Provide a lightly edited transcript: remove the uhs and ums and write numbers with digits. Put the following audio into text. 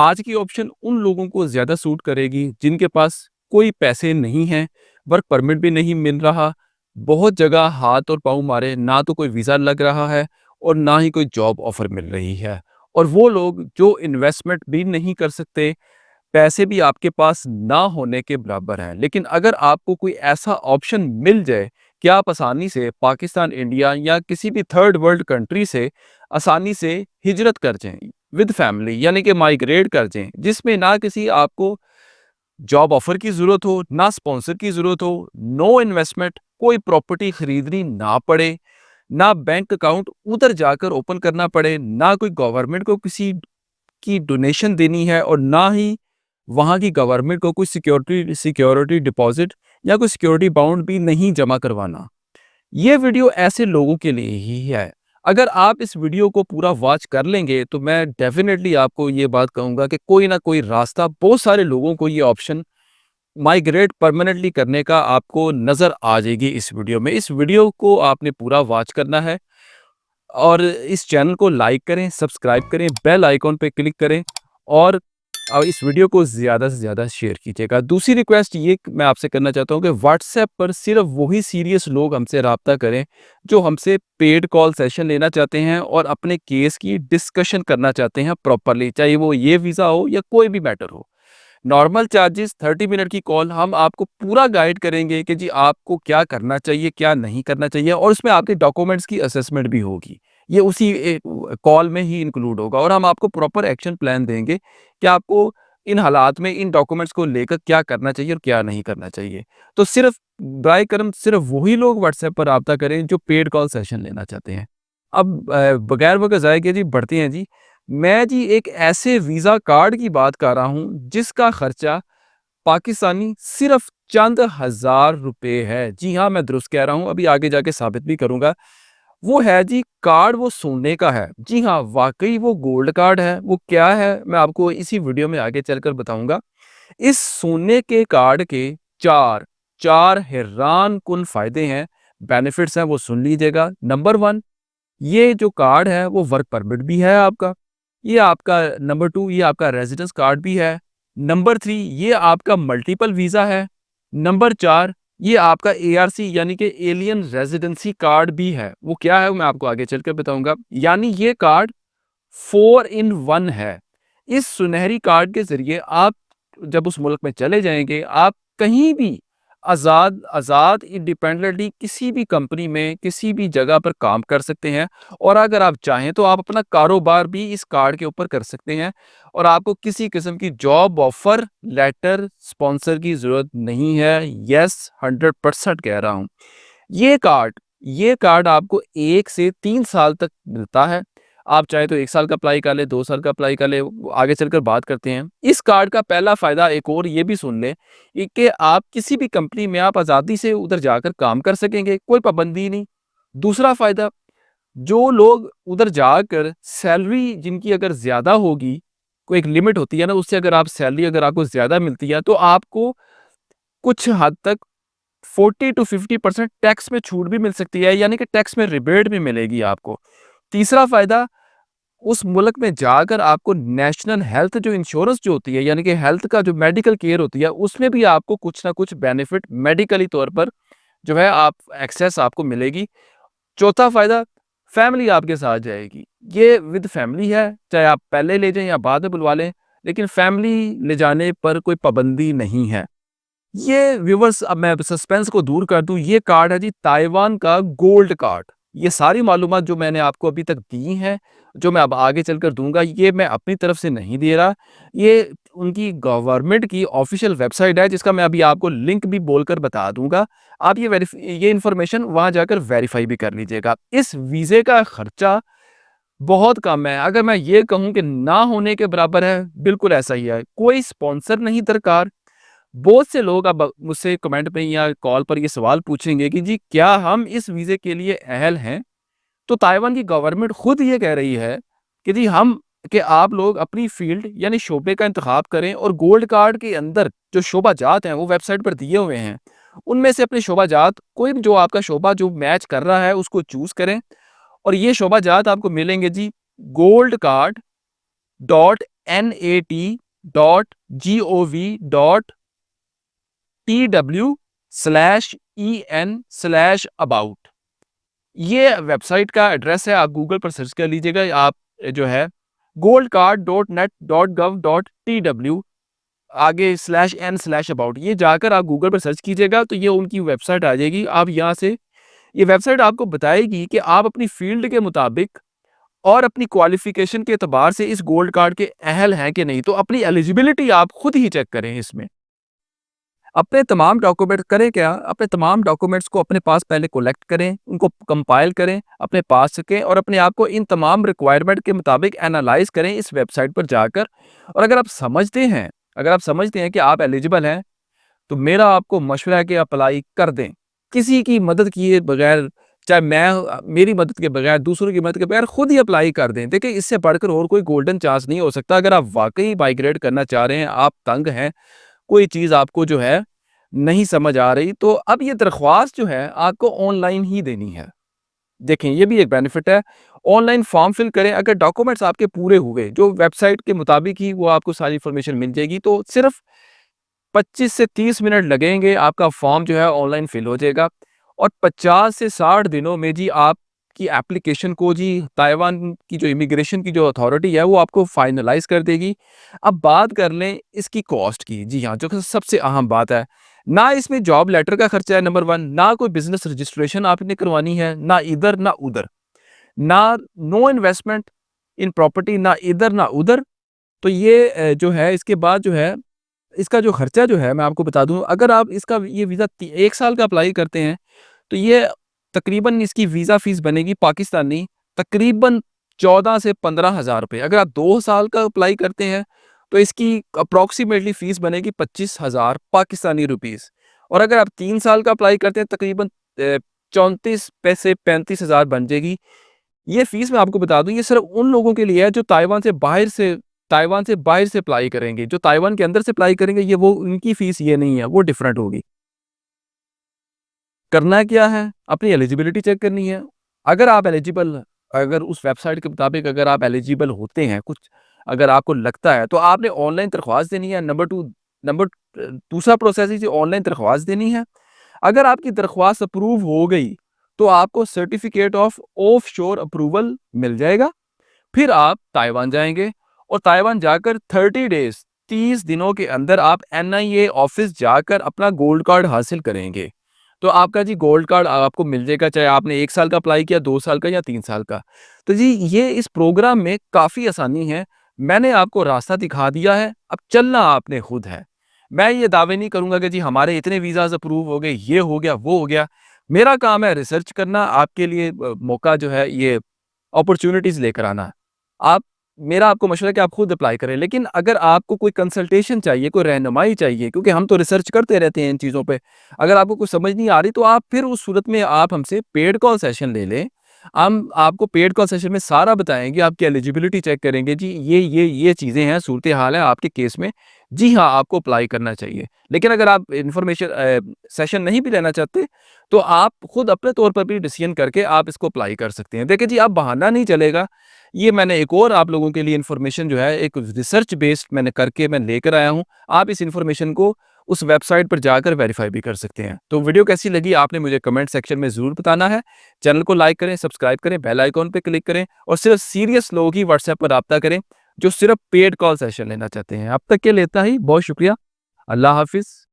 आज की ऑप्शन उन लोगों को ज़्यादा सूट करेगी जिनके पास कोई पैसे नहीं हैं, वर्क परमिट भी नहीं मिल रहा, बहुत जगह हाथ और पाँव मारे, ना तो कोई वीज़ा लग रहा है और ना ही कोई जॉब ऑफ़र मिल रही है। और वो लोग जो इन्वेस्टमेंट भी नहीं कर सकते, पैसे भी आपके पास ना होने के बराबर हैं। लेकिन अगर आपको कोई ऐसा ऑप्शन मिल जाए कि आप आसानी से पाकिस्तान, इंडिया या किसी भी थर्ड वर्ल्ड कंट्री से आसानी से हिजरत कर जाएँ विद फैमिली, यानी कि माइग्रेट कर जाएँ, जिसमें ना किसी आपको जॉब ऑफर की ज़रूरत हो, ना स्पॉन्सर की ज़रूरत हो, नो इन्वेस्टमेंट, कोई प्रॉपर्टी खरीदनी ना पड़े, ना बैंक अकाउंट उधर जाकर ओपन करना पड़े, ना कोई गवर्नमेंट को किसी की डोनेशन देनी है और ना ही वहाँ की गवर्नमेंट को कोई सिक्योरिटी सिक्योरिटी डिपॉजिट या कोई सिक्योरिटी बाउंड भी नहीं जमा करवाना। ये वीडियो ऐसे लोगों के लिए ही है। अगर आप इस वीडियो को पूरा वॉच कर लेंगे तो मैं डेफिनेटली आपको ये बात कहूँगा कि कोई ना कोई रास्ता, बहुत सारे लोगों को ये ऑप्शन माइग्रेट परमानेंटली करने का आपको नज़र आ जाएगी इस वीडियो में। इस वीडियो को आपने पूरा वॉच करना है और इस चैनल को लाइक करें, सब्सक्राइब करें, बेल आइकॉन पे क्लिक करें और इस वीडियो को ज़्यादा से ज़्यादा शेयर कीजिएगा। दूसरी रिक्वेस्ट ये मैं आपसे करना चाहता हूँ कि व्हाट्सएप पर सिर्फ वही सीरियस लोग हमसे राब्ता करें जो हमसे पेड कॉल सेशन लेना चाहते हैं और अपने केस की डिस्कशन करना चाहते हैं प्रॉपरली, चाहे वो ये वीज़ा हो या कोई भी मैटर हो। नॉर्मल चार्जेस 30 मिनट की कॉल, हम आपको पूरा गाइड करेंगे कि जी आपको क्या करना चाहिए, क्या नहीं करना चाहिए और उसमें आपके डॉक्यूमेंट्स की असेसमेंट भी होगी। ये उसी कॉल में ही इंक्लूड होगा और हम आपको प्रॉपर एक्शन प्लान देंगे कि आपको इन हालात में इन डॉक्यूमेंट्स को लेकर क्या करना चाहिए और क्या नहीं करना चाहिए। तो सिर्फ बाय करम सिर्फ वही लोग व्हाट्सएप पर राब्ता करें जो पेड कॉल सेशन लेना चाहते हैं। अब बगैर वक़्त ज़ाय किए जी बढ़ते हैं जी। मैं जी एक ऐसे वीज़ा कार्ड की बात कर रहा हूँ जिसका खर्चा पाकिस्तानी सिर्फ़ चंद हज़ार रुपए है। जी हाँ, मैं दुरुस्त कह रहा हूँ, अभी आगे जाके साबित भी करूँगा। वो है जी कार्ड, वो सोने का है। जी हाँ, वाक़ई वो गोल्ड कार्ड है। वो क्या है मैं आपको इसी वीडियो में आगे चलकर बताऊँगा। इस सोने के कार्ड के 4 4 हैरानकुन फ़ायदे हैं, बेनिफिट्स हैं, वो सुन लीजिएगा। नंबर 1, ये जो कार्ड है वो वर्क परमिट भी है आपका। ये आपका नंबर 2, ये आपका रेज़िडेंस कार्ड भी है। नंबर 3, ये आपका मल्टीपल वीज़ा है। नंबर 4, ये आपका एआरसी यानी कि एलियन रेज़िडेंसी कार्ड भी है। वो क्या है मैं आपको आगे चलकर बताऊँगा। यानी ये कार्ड 4 इन 1 है। इस सुनहरी कार्ड के ज़रिए आप जब उस मुल्क में चले जाएँगे, आप कहीं भी आज़ाद आज़ाद इंडिपेंडेंटली किसी भी कंपनी में, किसी भी जगह पर काम कर सकते हैं और अगर आप चाहें तो आप अपना कारोबार भी इस कार्ड के ऊपर कर सकते हैं और आपको किसी किस्म की जॉब ऑफ़र, लेटर, स्पॉन्सर की ज़रूरत नहीं है। येस, 100% कह रहा हूँ। ये कार्ड ये कार्ड आपको 1 से 3 साल तक मिलता है। आप चाहे तो 1 साल का अप्लाई कर लें, 2 साल का अप्लाई कर लें, वो आगे चलकर बात करते हैं। इस कार्ड का पहला फ़ायदा एक और ये भी सुन लें कि आप किसी भी कंपनी में आप आज़ादी से उधर जाकर काम कर सकेंगे, कोई पाबंदी नहीं। दूसरा फ़ायदा, जो लोग उधर जाकर सैलरी जिनकी अगर ज़्यादा होगी, कोई एक लिमिट होती है ना, उससे अगर आप सैलरी अगर आपको ज़्यादा मिलती है, तो आपको कुछ हद तक 40 टू 50% टैक्स में छूट भी मिल सकती है, यानी कि टैक्स में रिबेट भी मिलेगी आपको। तीसरा फ़ायदा, उस मुल्क में जाकर आपको नेशनल हेल्थ जो इंश्योरेंस जो होती है, यानी कि हेल्थ का जो मेडिकल केयर होती है, उसमें भी आपको कुछ ना कुछ बेनिफिट मेडिकली तौर पर जो है आप एक्सेस आपको मिलेगी। चौथा फ़ायदा, फैमिली आपके साथ जाएगी। ये विद फैमिली है, चाहे आप पहले ले जाएँ या बाद में बुलवा लें, लेकिन फैमिली ले जाने पर कोई पाबंदी नहीं है। ये व्यूअर्स, अब मैं सस्पेंस को दूर कर दूँ, ये कार्ड है जी ताइवान का गोल्ड कार्ड। ये सारी मालूमात जो मैंने आपको अभी तक दी हैं, जो मैं अब आगे चलकर दूँगा, ये मैं अपनी तरफ से नहीं दे रहा। ये उनकी गवर्नमेंट की ऑफ़िशियल वेबसाइट है जिसका मैं अभी आपको लिंक भी बोलकर बता दूँगा। आप ये इन्फॉर्मेशन वहाँ जाकर वेरीफ़ाई भी कर लीजिएगा। इस वीज़े का खर्चा बहुत कम है। अगर मैं ये कहूँ कि ना होने के बराबर है, बिल्कुल ऐसा ही है। कोई स्पॉन्सर नहीं दरकार। बहुत से लोग अब मुझसे कमेंट पे या कॉल पर ये सवाल पूछेंगे कि जी क्या हम इस वीज़े के लिए अहल हैं? तो ताइवान की गवर्नमेंट खुद ये कह रही है कि जी कि आप लोग अपनी फ़ील्ड यानी शोबे का इंतखाब करें और गोल्ड कार्ड के अंदर जो शोबाजात हैं वो वेबसाइट पर दिए हुए हैं। उनमें से अपने शोबाजात कोई भी जो आपका शोबा जो मैच कर रहा है उसको चूज़ करें और ये शोबाजात आपको मिलेंगे जी गोल्ड कार्ड nat.gov.tw/en/about। ये वेबसाइट का एड्रेस है, आप गूगल पर सर्च कर लीजिएगा। आप जो है goldcard.net.gov.tw आगे /n/about, ये जाकर आप गूगल पर सर्च कीजिएगा तो ये उनकी वेबसाइट आ जाएगी। आप यहाँ से, ये वेबसाइट आपको बताएगी कि आप अपनी फील्ड के मुताबिक और अपनी क्वालिफिकेशन के एतबार से इस गोल्ड कार्ड के अहल हैं कि नहीं। तो अपनी एलिजिबिलिटी आप खुद ही चेक करें। इसमें अपने तमाम डॉक्यूमेंट करें क्या, अपने तमाम डॉक्यूमेंट्स को अपने पास पहले कलेक्ट करें, उनको कंपाइल करें, अपने पास रखें और अपने आप को इन तमाम रिक्वायरमेंट के मुताबिक एनालाइज करें इस वेबसाइट पर जाकर। और अगर आप समझते हैं कि आप एलिजिबल हैं, तो मेरा आपको मशवरा है कि अप्लाई कर दें। किसी की मदद किए बगैर, चाहे मेरी मदद के बगैर, दूसरों की मदद के बगैर खुद ही अप्लाई कर दें। देखिए, इससे बढ़कर और कोई गोल्डन चांस नहीं हो सकता। अगर आप वाकई माइग्रेट करना चाह रहे हैं, आप तंग हैं, कोई चीज़ आपको जो है नहीं समझ आ रही, तो अब ये दरख्वास्त जो है आपको ऑनलाइन ही देनी है। देखें, ये भी एक बेनिफिट है। ऑनलाइन फॉर्म फिल करें, अगर डॉक्यूमेंट्स आपके पूरे हुए जो वेबसाइट के मुताबिक ही, वो आपको सारी इन्फॉर्मेशन मिल जाएगी। तो सिर्फ 25 से 30 मिनट लगेंगे, आपका फॉर्म जो है ऑनलाइन फिल हो जाएगा और 50 से 60 दिनों में जी आपकी एप्लीकेशन को जी ताइवान की जो इमिग्रेशन की जो अथॉरिटी है वो आपको फाइनलाइज कर देगी। अब बात कर लें इसकी कॉस्ट की। जी हाँ, जो कि सबसे अहम बात है, ना इसमें जॉब लेटर का खर्चा है, नंबर 1, ना कोई बिजनेस रजिस्ट्रेशन आपने करवानी है, ना इधर ना उधर, ना नो इन्वेस्टमेंट इन प्रॉपर्टी, ना इधर ना उधर। तो ये जो है, इसके बाद जो है, इसका जो खर्चा जो है मैं आपको बता दूं, अगर आप इसका ये वीज़ा 1 साल का अप्लाई करते हैं, तो ये तकरीबन इसकी वीज़ा फीस बनेगी पाकिस्तानी तकरीबन 14 से 15,000 रुपये। अगर आप 2 साल का अप्लाई करते हैं, तो इसकी अप्रॉक्सीमेटली फीस बनेगी 25,000 पाकिस्तानी रुपीज़। और अगर आप 3 साल का अप्लाई करते हैं, तकरीबन 34 पैसे 35,000 बन जाएगी। ये फीस मैं आपको बता दूं, ये सिर्फ उन लोगों के लिए है जो ताइवान से बाहर से अप्लाई करेंगे। जो ताइवान के अंदर से अप्लाई करेंगे, ये वो उनकी फीस ये नहीं है, वो डिफरेंट होगी। करना क्या है, अपनी एलिजिबिलिटी चेक करनी है। अगर आप एलिजिबल, अगर उस वेबसाइट के मुताबिक अगर आप एलिजिबल होते हैं, कुछ अगर आपको लगता है, तो आपने ऑनलाइन दरख्वास्त देनी है। नंबर दूसरा प्रोसेस है, ऑनलाइन दरख्वास्त देनी है। अगर आपकी दरख्वास्त अप्रूव हो गई, तो आपको सर्टिफिकेट ऑफ ऑफ शोर अप्रूवल मिल जाएगा। फिर आप ताइवान जाएंगे और ताइवान जाकर 30 डेज, 30 दिनों के अंदर आप एनआईए ऑफिस जाकर अपना गोल्ड कार्ड हासिल करेंगे। तो आपका जी गोल्ड कार्ड आपको मिल जाएगा, चाहे आपने 1 साल का अप्लाई किया, 2 साल का या 3 साल का। तो जी, ये इस प्रोग्राम में काफ़ी आसानी है। मैंने आपको रास्ता दिखा दिया है, अब चलना आपने खुद है। मैं ये दावे नहीं करूंगा कि जी हमारे इतने वीज़ाज अप्रूव हो गए, ये हो गया, वो हो गया। मेरा काम है रिसर्च करना, आपके लिए मौका जो है, ये अपॉर्चुनिटीज़ लेकर आना। आप मेरा आपको मशवरा है कि आप खुद अप्लाई करें। लेकिन अगर आपको कोई कंसल्टेशन चाहिए, कोई रहनुमाई चाहिए, क्योंकि हम तो रिसर्च करते रहते हैं इन चीज़ों पे। अगर आपको कुछ समझ नहीं आ रही, तो आप फिर उस सूरत में आप हमसे पेड कॉल सेशन ले लें। हम आपको पेड कॉल सेशन में सारा बताएँगे, आपकी एलिजिबिलिटी चेक करेंगे। जी, ये चीज़ें हैं, सूरत-ए-हाल है आपके केस में। जी हाँ, आपको अप्लाई करना चाहिए। लेकिन अगर आप सेशन नहीं भी लेना चाहते, तो आप खुद अपने तौर पर भी डिसीजन करके आप इसको अप्लाई कर सकते हैं। देखिए जी, अब बहाना नहीं चलेगा। ये मैंने एक और आप लोगों के लिए इन्फॉर्मेशन जो है, एक रिसर्च बेस्ड मैंने करके मैं लेकर आया हूँ। आप इस इन्फॉर्मेशन को उस वेबसाइट पर जाकर वेरीफाई भी कर सकते हैं। तो वीडियो कैसी लगी आपने मुझे कमेंट सेक्शन में ज़रूर बताना है। चैनल को लाइक करें, सब्सक्राइब करें, बेल आइकॉन पे क्लिक करें और सिर्फ सीरियस लोग ही व्हाट्सएप पर राब्ता करें, जो सिर्फ पेड कॉल सेशन लेना चाहते हैं। अब तक के लिए इतना ही। बहुत शुक्रिया। अल्लाह हाफ़िज़।